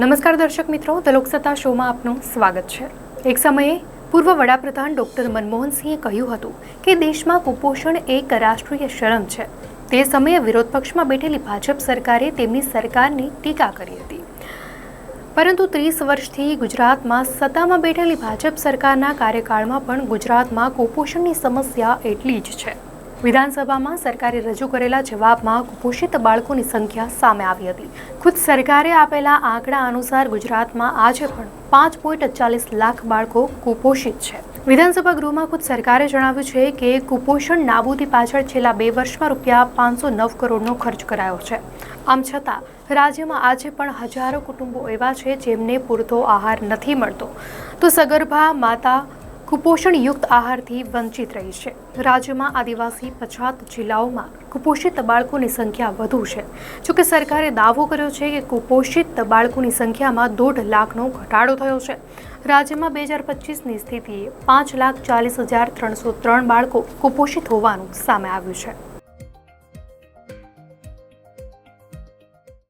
નમસ્કાર દર્શક મિત્રો, ધ લોકસત્તા શોમાં આપનું સ્વાગત છે। એક સમયે પૂર્વ વડાપ્રધાન ડોક્ટર મનમોહન સિંહે કહ્યું હતું કે દેશમાં કુપોષણ એક રાષ્ટ્રીય શરમ છે। તે સમયે વિરોધ પક્ષમાં બેઠેલી ભાજપ સરકારે તેમની સરકારની ટીકા કરી હતી, પરંતુ 30 વર્ષથી ગુજરાતમાં સત્તામાં બેઠેલી ભાજપ સરકારના કાર્યકાળમાં પણ ગુજરાતમાં કુપોષણની સમસ્યા એટલી જ છે। વિધાનસભામાં સરકારે રજૂ કરેલા જવાબમાં કુપોષિત બાળકોની સંખ્યા સામે આવી હતી। ખુદ સરકારે આપેલા આંકડા અનુસાર ગુજરાતમાં આજે પણ 5.40 લાખ બાળકો કુપોષિત છે। વિધાનસભા ગૃહમાં ખુદ સરકારે જણાવ્યું છે કે કુપોષણ નાબૂદી પાછળ છેલ્લા 2 વર્ષમાં રૂપિયા 509 કરોડનો ખર્ચ કરાયો છે। આમ છતાં રાજ્યમાં આજે પણ હજારો કુટુંબો એવા છે જેમને પૂરતો આહાર નથી મળતો, તો સગર્ભા માતા કુપોષણયુક્ત આહારથી વંચિત રહી છે। રાજ્યમાં આદિવાસી પછાત જિલ્લાઓમાં કુપોષિત બાળકોની સંખ્યા વધુ છે। જોકે સરકારે દાવો કર્યો છે કે કુપોષિત બાળકોની સંખ્યામાં 1.5 લાખનો ઘટાડો થયો છે। રાજ્યમાં 2025ની સ્થિતિએ 5,40,303 બાળકો કુપોષિત હોવાનું સામે આવ્યું છે।